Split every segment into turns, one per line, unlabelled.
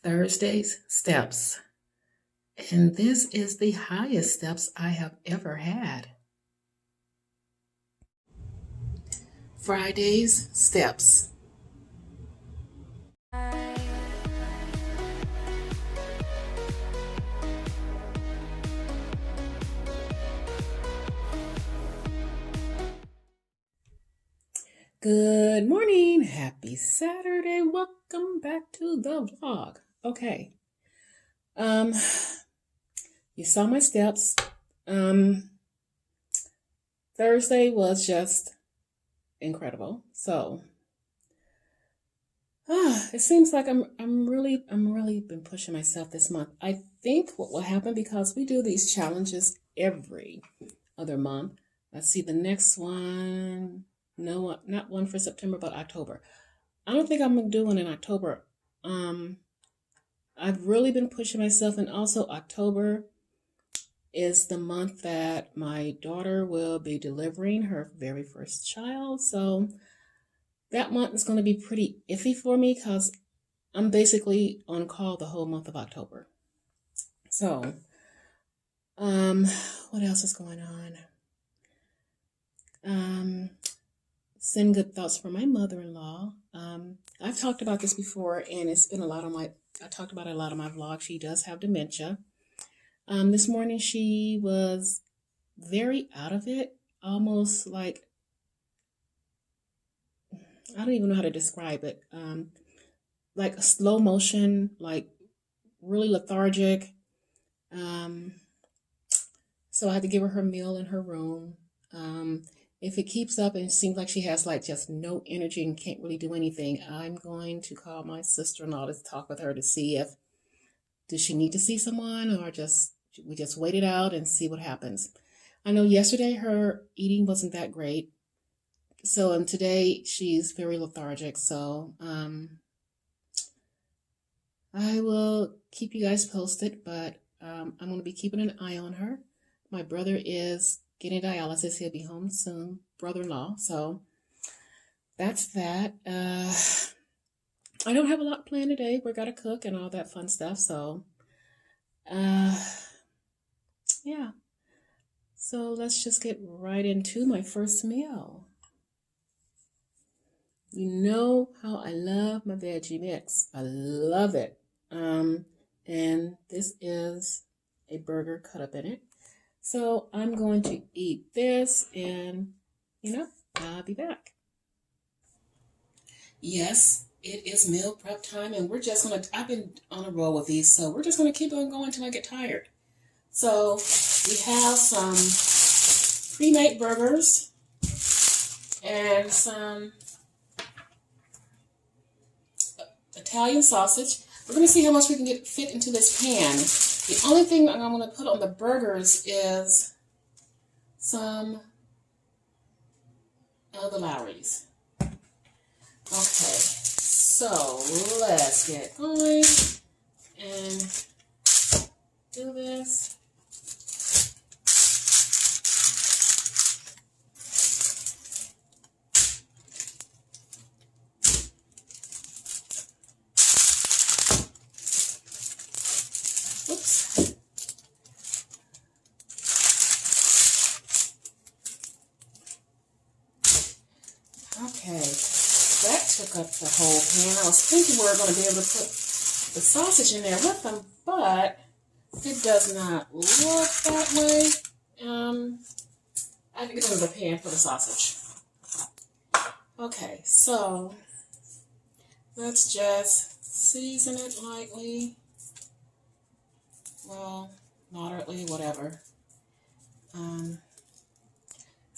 Thursday's steps. And this is the highest steps I have ever had. Friday's steps. Good morning. Happy Saturday. Welcome back to the vlog. Okay. You saw my steps. Thursday was just incredible. So, it seems like I'm really been pushing myself this month. I think what will happen, because we do these challenges every other month. Let's see, the next one. No, not one for September, but October. I don't think I'm going to do one in October. I've really been pushing myself, and also October is the month that my daughter will be delivering her very first child. So that month is going to be pretty iffy for me because I'm basically on call the whole month of October. So, what else is going on? Send good thoughts for my mother-in-law. I've talked about this before, and it's been I talked about it a lot of my vlogs. She does have dementia. This morning she was very out of it, almost like, I don't even know how to describe it. Like a slow motion, like really lethargic. So I had to give her meal in her room. If it keeps up and it seems like she has like just no energy and can't really do anything, I'm going to call my sister-in-law to talk with her to see does she need to see someone, or we just wait it out and see what happens. I know yesterday her eating wasn't that great. So today she's very lethargic. So I will keep you guys posted, but I'm going to be keeping an eye on her. My brother is getting dialysis. He'll be home soon, brother-in-law. So that's that. I don't have a lot planned today. We're going to cook and all that fun stuff. So, yeah. So let's just get right into my first meal. You know how I love my veggie mix. I love it. And this is a burger cut up in it. So I'm going to eat this and, I'll be back. Yes, it is meal prep time, and we're just going to, I've been on a roll with these, so we're just going to keep on going until I get tired. So we have some pre-made burgers and some Italian sausage. We're going to see how much we can fit into this pan. The only thing I'm going to put on the burgers is some of the Lowry's. Okay, so let's get going and do this. Oops. Okay, that took up the whole pan. I was thinking we were going to be able to put the sausage in there with them, but it does not look that way. I have to get another pan for the sausage. Okay, so let's just season it lightly. Well, moderately, whatever.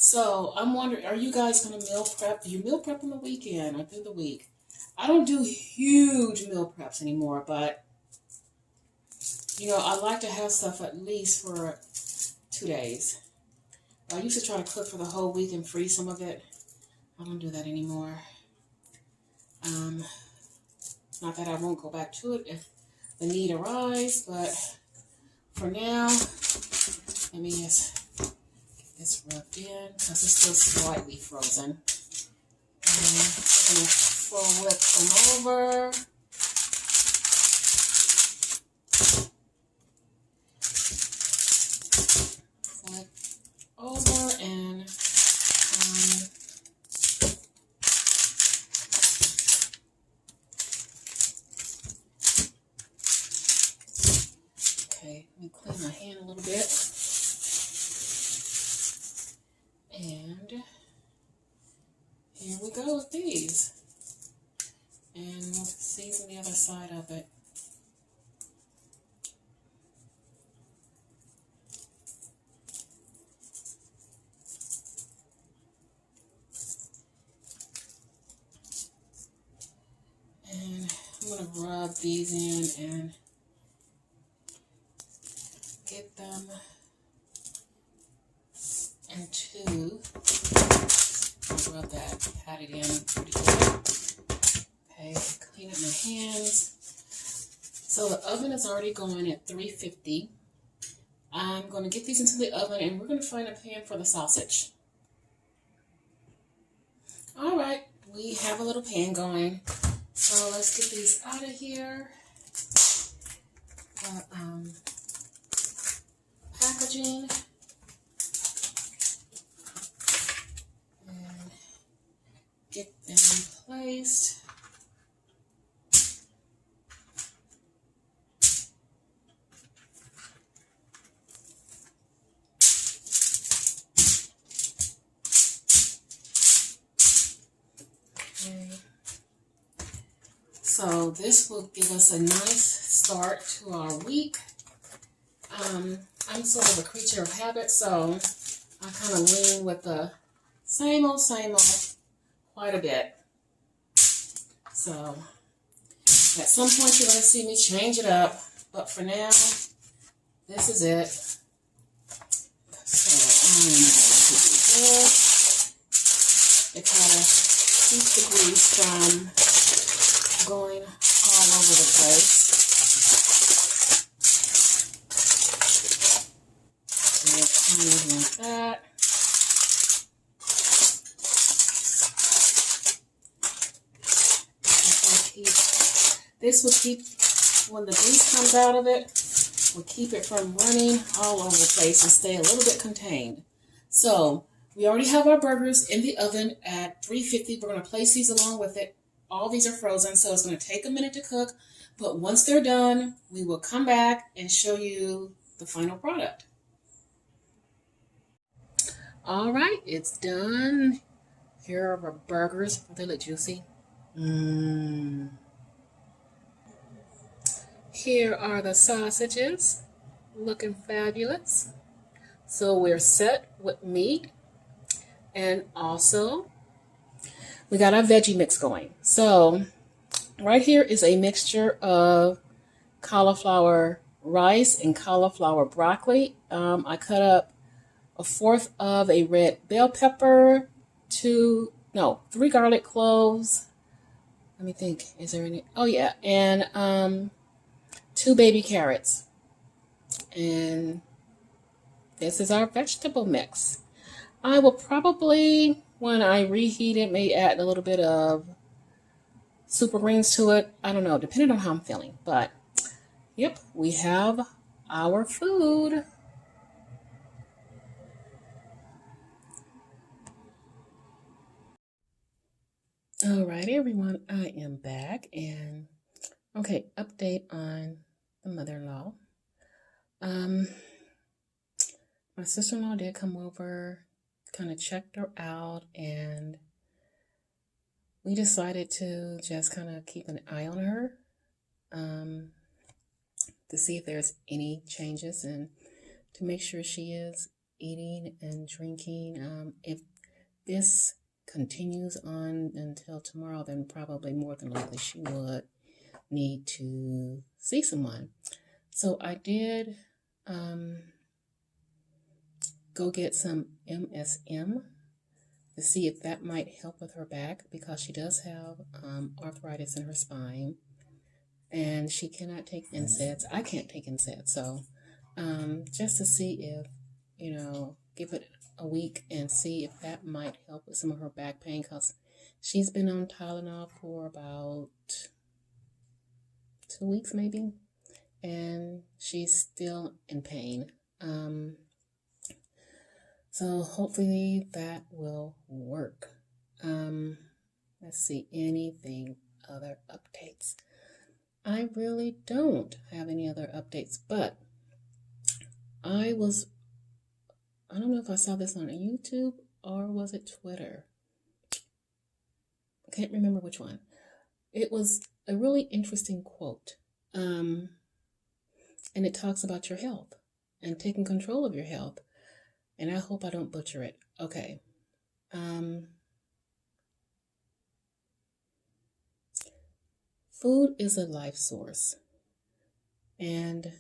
So I'm wondering, are you guys going to meal prep? Do you meal prep on the weekend or through the week? I don't do huge meal preps anymore, but, I like to have stuff at least for 2 days. I used to try to cook for the whole week and freeze some of it. I don't do that anymore. Not that I won't go back to it if the need arises, but for now, let me just get this rubbed in because it's still slightly frozen. And I'm going to flip them over. Okay, let me clean my hand a little bit. And here we go with these. And we'll season the other side of it. And I'm going to rub these in and get them into, I'll rub that, pat it in pretty good. Okay, clean up my hands. So the oven is already going at 350. I'm going to get these into the oven and we're going to find a pan for the sausage. All right, we have a little pan going. So let's get these out of here. Packaging. And get them placed. Okay. So this will give us a nice start to our week. I'm sort of a creature of habit, so I kind of lean with the same old quite a bit. So at some point you're going to see me change it up, but for now, this is it. So I'm going to do this. It kind of keeps the grease from going all over the place. So like that. This will keep, when the grease comes out of it, will keep it from running all over the place and stay a little bit contained. So we already have our burgers in the oven at 350. We're going to place these along with it. All these are frozen, so it's going to take a minute to cook. But once they're done, we will come back and show you the final product. All right, it's done. Here are our burgers. They look juicy. Here are the sausages, looking fabulous. So we're set with meat, and also we got our veggie mix going. So right here is a mixture of cauliflower rice and cauliflower broccoli. I cut up 1/4 of a red bell pepper, 3 garlic cloves. Let me think, is there any? Oh yeah, and 2 baby carrots. And this is our vegetable mix. I will probably, when I reheat it, may add a little bit of super greens to it. I don't know, depending on how I'm feeling. But, yep, we have our food. All right, everyone, I am back. And, okay, update on the mother-in-law. My sister-in-law did come over, kind of checked her out, and we decided to just kind of keep an eye on her to see if there's any changes and to make sure she is eating and drinking. If this continues on until tomorrow, then probably more than likely she would need to see someone. So I did go get some MSM to see if that might help with her back, because she does have arthritis in her spine and she cannot take NSAIDs. I can't take NSAIDs. So just to see if, give it a week and see if that might help with some of her back pain, because she's been on Tylenol for about 2 weeks maybe, and she's still in pain. So hopefully that will work. Let's see, anything other updates? I really don't have any other updates, but I don't know if I saw this on YouTube or was it Twitter. I can't remember which one. It was a really interesting quote. And it talks about your health and taking control of your health. And I hope I don't butcher it. Okay. Food is a life source, and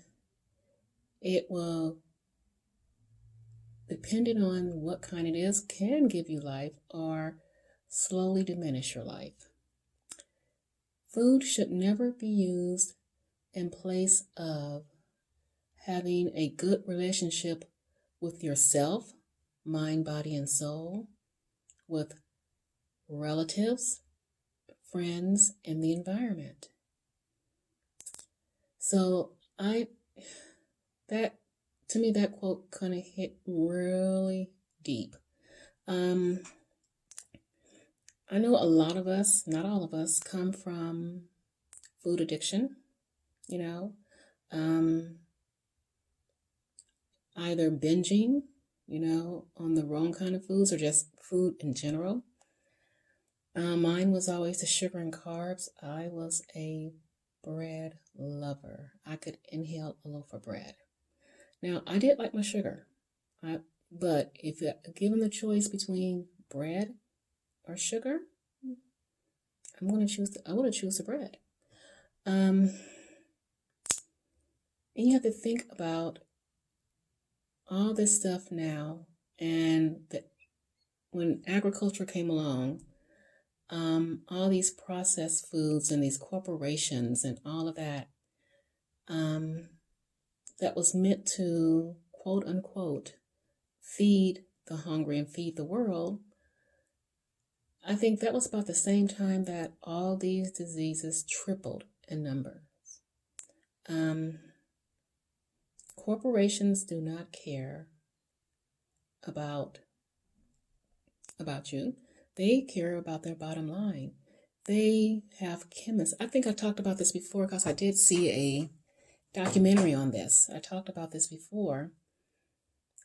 it will, depending on what kind it is, can give you life or slowly diminish your life. Food should never be used in place of having a good relationship with yourself, mind, body, and soul, with relatives, friends, and the environment. So to me, that quote kind of hit really deep. I know a lot of us, not all of us, come from food addiction, you know, either binging, on the wrong kind of foods or just food in general. Mine was always the sugar and carbs. I was a bread lover. I could inhale a loaf of bread. Now, I did like my sugar, but if given the choice between bread or sugar, I would choose the bread. And you have to think about all this stuff now, and when agriculture came along, all these processed foods and these corporations and all of that, that was meant to, quote unquote, feed the hungry and feed the world. I think that was about the same time that all these diseases tripled in numbers. Corporations do not care about you. They care about their bottom line. They have chemists. I think I talked about this before because I did see a documentary on this. I talked about this before.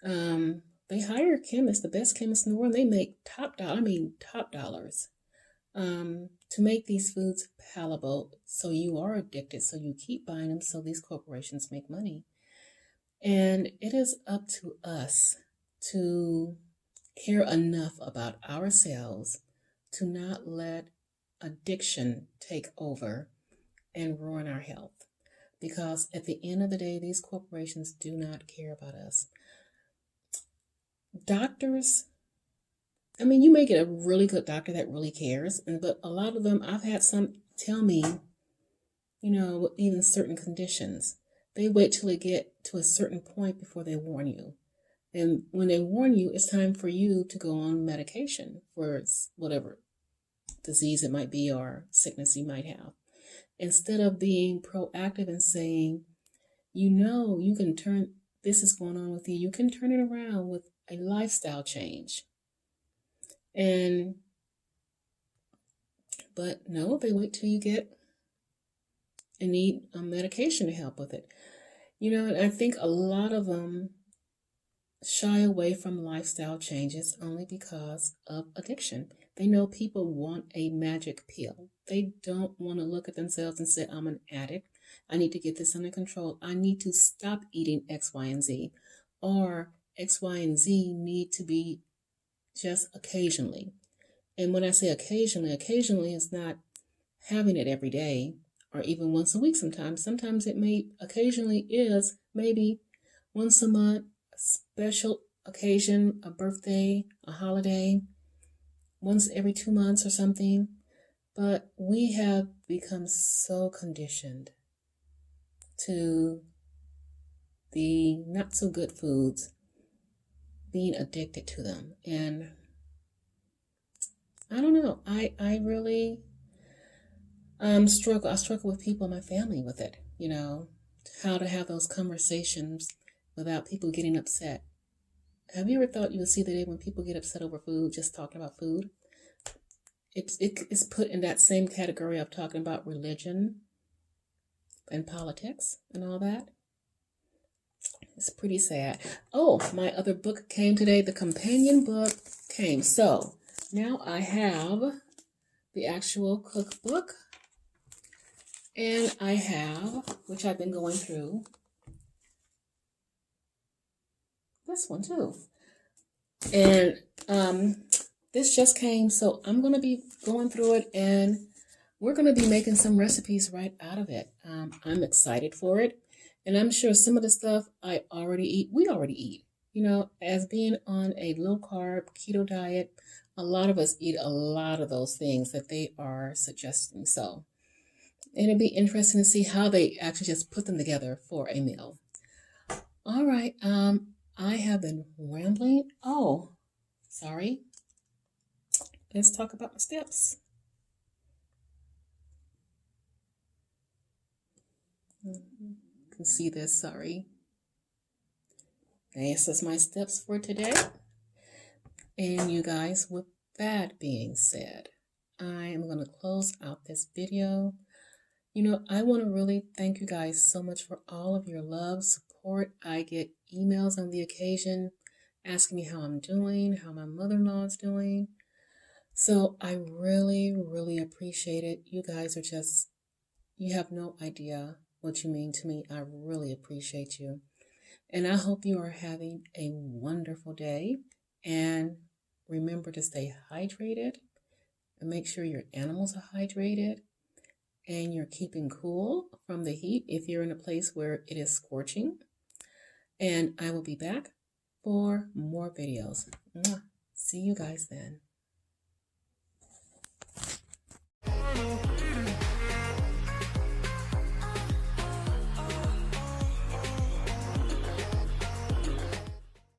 They hire chemists, the best chemists in the world. They make top dollars, to make these foods palatable. So you are addicted. So you keep buying them. So these corporations make money. And it is up to us to care enough about ourselves to not let addiction take over and ruin our health. Because at the end of the day, these corporations do not care about us. Doctors, you may get a really good doctor that really cares, but a lot of them, I've had some tell me, even certain conditions, they wait till they get to a certain point before they warn you. And when they warn you, it's time for you to go on medication for whatever disease it might be or sickness you might have. Instead of being proactive and saying, you can turn, this is going on with you, you can turn it around with a lifestyle change. But no, they wait till you get and need a medication to help with it. And I think a lot of them shy away from lifestyle changes only because of addiction. They know people want a magic pill. They don't want to look at themselves and say, I'm an addict. I need to get this under control. I need to stop eating X, Y, and Z. Or X, Y, and Z need to be just occasionally. And when I say occasionally is not having it every day or even once a week sometimes. Sometimes occasionally is maybe once a month, a special occasion, a birthday, a holiday, once every 2 months or something. But we have become so conditioned to the not so good foods, being addicted to them. And I don't know, I really struggle. I struggle with people in my family with it, how to have those conversations without people getting upset. Have you ever thought you would see the day when people get upset over food, just talking about food? It's put in that same category of talking about religion and politics and all that. It's pretty sad. Oh, my other book came today. The companion book came. So now I have the actual cookbook. And I have, which I've been going through, this one too. And this just came, so I'm going to be going through it, and we're going to be making some recipes right out of it. I'm excited for it, and I'm sure some of the stuff we already eat. You know, as being on a low-carb keto diet, a lot of us eat a lot of those things that they are suggesting. So, and it'd be interesting to see how they actually just put them together for a meal. All right, I have been rambling. Oh, sorry. Let's talk about my steps. You can see this, sorry. This is my steps for today. And you guys, with that being said, I am going to close out this video. You know, I want to really thank you guys so much for all of your love, support. I get emails on the occasion asking me how I'm doing, how my mother-in-law is doing. So I really, really appreciate it. You guys are just, you have no idea what you mean to me. I really appreciate you. And I hope you are having a wonderful day. And remember to stay hydrated and make sure your animals are hydrated and you're keeping cool from the heat if you're in a place where it is scorching. And I will be back for more videos. See you guys then.